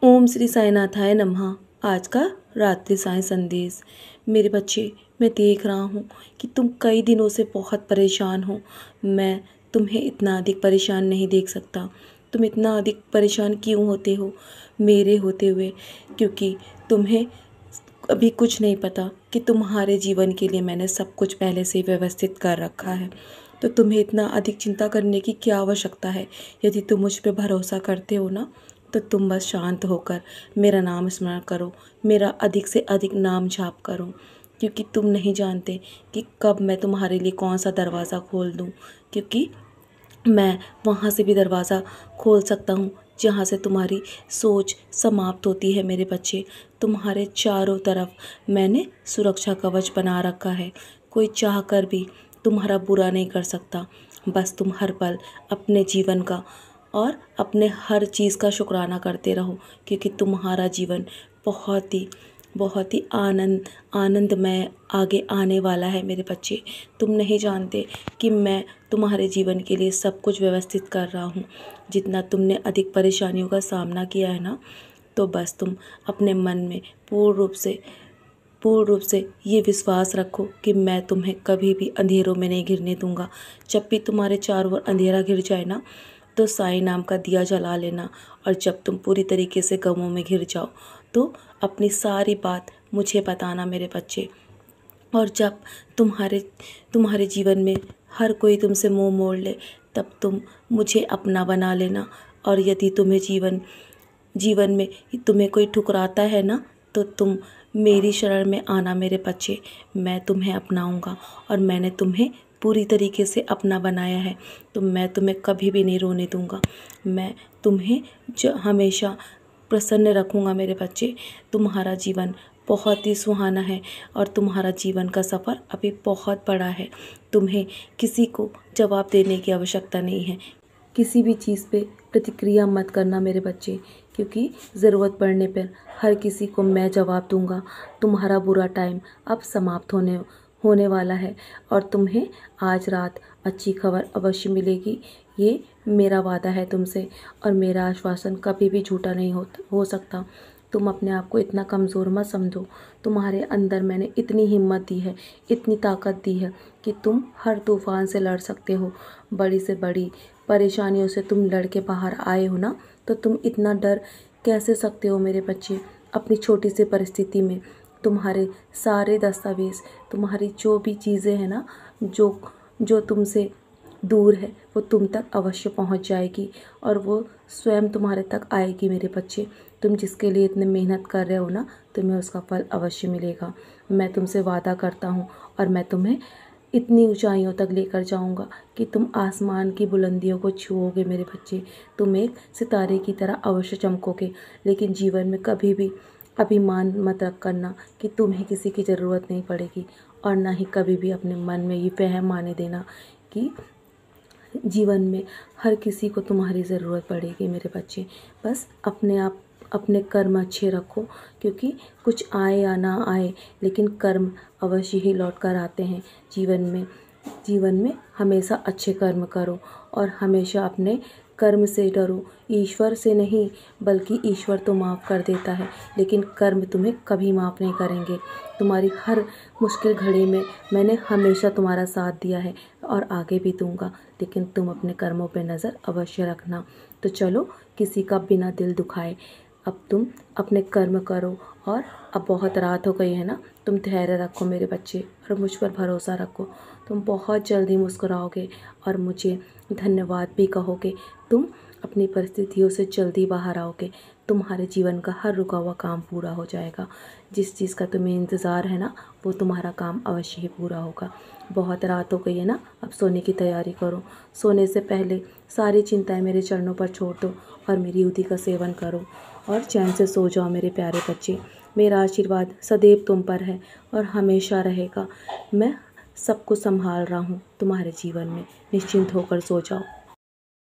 ओम श्री साईनाथाय नमः। आज का रात्रि साईं संदेश। मेरे बच्चे, मैं देख रहा हूँ कि तुम कई दिनों से बहुत परेशान हो। मैं तुम्हें इतना अधिक परेशान नहीं देख सकता। तुम इतना अधिक परेशान क्यों होते हो मेरे होते हुए? क्योंकि तुम्हें अभी कुछ नहीं पता कि तुम्हारे जीवन के लिए मैंने सब कुछ पहले से ही व्यवस्थित कर रखा है। तो तुम्हें इतना अधिक चिंता करने की क्या आवश्यकता है? यदि तुम मुझ पे भरोसा करते हो ना, तो तुम बस शांत होकर मेरा नाम स्मरण करो, मेरा अधिक से अधिक नाम जाप करो। क्योंकि तुम नहीं जानते कि कब मैं तुम्हारे लिए कौन सा दरवाज़ा खोल दूँ। क्योंकि मैं वहाँ से भी दरवाज़ा खोल सकता हूँ जहाँ से तुम्हारी सोच समाप्त होती है। मेरे बच्चे, तुम्हारे चारों तरफ मैंने सुरक्षा कवच बना रखा है। कोई चाह कर भी तुम्हारा बुरा नहीं कर सकता। बस तुम हर पल अपने जीवन का और अपने हर चीज़ का शुक्राना करते रहो, क्योंकि तुम्हारा जीवन बहुत ही आनंदमय आगे आने वाला है। मेरे बच्चे, तुम नहीं जानते कि मैं तुम्हारे जीवन के लिए सब कुछ व्यवस्थित कर रहा हूँ। जितना तुमने अधिक परेशानियों का सामना किया है ना, तो बस तुम अपने मन में पूर्ण रूप से ये विश्वास रखो कि मैं तुम्हें कभी भी अंधेरों में नहीं गिरने दूंगा। जब भी तुम्हारे चारों ओर अंधेरा घिर जाए ना, तो साईं नाम का दिया जला लेना। और जब तुम पूरी तरीके से गमों में घिर जाओ, तो अपनी सारी बात मुझे बताना मेरे बच्चे। और जब तुम्हारे जीवन में हर कोई तुमसे मुंह मोड़ ले, तब तुम मुझे अपना बना लेना। और यदि जीवन में तुम्हें कोई ठुकराता है ना, तो तुम मेरी शरण में आना मेरे बच्चे। मैं तुम्हें अपनाऊंगा और मैंने तुम्हें पूरी तरीके से अपना बनाया है। तो मैं तुम्हें कभी भी नहीं रोने दूंगा। मैं तुम्हें हमेशा प्रसन्न रखूंगा मेरे बच्चे। तुम्हारा जीवन बहुत ही सुहाना है और तुम्हारा जीवन का सफ़र अभी बहुत बड़ा है। तुम्हें किसी को जवाब देने की आवश्यकता नहीं है। किसी भी चीज़ पे प्रतिक्रिया मत करना मेरे बच्चे, क्योंकि ज़रूरत पड़ने पर हर किसी को मैं जवाब दूंगा। तुम्हारा बुरा टाइम अब समाप्त होने वाला है और तुम्हें आज रात अच्छी खबर अवश्य मिलेगी। ये मेरा वादा है तुमसे, और मेरा आश्वासन कभी भी झूठा नहीं हो सकता। तुम अपने आप को इतना कमज़ोर मत समझो। तुम्हारे अंदर मैंने इतनी हिम्मत दी है, इतनी ताकत दी है कि तुम हर तूफान से लड़ सकते हो। बड़ी से बड़ी परेशानियों से तुम लड़ के बाहर आए हो ना, तो तुम इतना डर कैसे सकते हो मेरे बच्चे? अपनी छोटी सी परिस्थिति में तुम्हारे सारे दस्तावेज़, तुम्हारी जो भी चीज़ें हैं ना, जो जो तुमसे दूर है, वो तुम तक अवश्य पहुंच जाएगी और वो स्वयं तुम्हारे तक आएगी मेरे बच्चे। तुम जिसके लिए इतने मेहनत कर रहे हो ना, तुम्हें उसका फल अवश्य मिलेगा। मैं तुमसे वादा करता हूँ और मैं तुम्हें इतनी ऊंचाइयों तक लेकर जाऊंगा कि तुम आसमान की बुलंदियों को छुओगे मेरे बच्चे। तुम एक सितारे की तरह अवश्य चमकोगे। लेकिन जीवन में कभी भी अभिमान मत रख करना कि तुम्हें किसी की ज़रूरत नहीं पड़ेगी, और ना ही कभी भी अपने मन में ये वहम आने देना कि जीवन में हर किसी को तुम्हारी ज़रूरत पड़ेगी मेरे बच्चे। बस अपने कर्म अच्छे रखो, क्योंकि कुछ आए या ना आए, लेकिन कर्म अवश्य ही लौट कर आते हैं। जीवन में हमेशा अच्छे कर्म करो और हमेशा अपने कर्म से डरो। ईश्वर से नहीं, बल्कि ईश्वर तो माफ़ कर देता है, लेकिन कर्म तुम्हें कभी माफ़ नहीं करेंगे। तुम्हारी हर मुश्किल घड़ी में मैंने हमेशा तुम्हारा साथ दिया है और आगे भी दूंगा, लेकिन तुम अपने कर्मों पे नज़र अवश्य रखना। तो चलो, किसी का बिना दिल दुखाए अब तुम अपने कर्म करो। और अब बहुत रात हो गई है ना, तुम धैर्य रखो मेरे बच्चे और मुझ पर भरोसा रखो। तुम बहुत जल्दी मुस्कुराओगे और मुझे धन्यवाद भी कहोगे। तुम अपनी परिस्थितियों से जल्दी बाहर आओगे। तुम्हारे जीवन का हर रुका हुआ काम पूरा हो जाएगा। जिस चीज़ का तुम्हें इंतज़ार है ना, वो तुम्हारा काम अवश्य ही पूरा होगा। बहुत रात हो गई है ना, अब सोने की तैयारी करो। सोने से पहले सारी चिंताएं मेरे चरणों पर छोड़ दो और मेरी युति का सेवन करो और चैन से सो जाओ मेरे प्यारे बच्चे। मेरा आशीर्वाद सदैव तुम पर है और हमेशा रहेगा। मैं सब कुछ संभाल रहा हूँ तुम्हारे जीवन में। निश्चिंत होकर सो जाओ।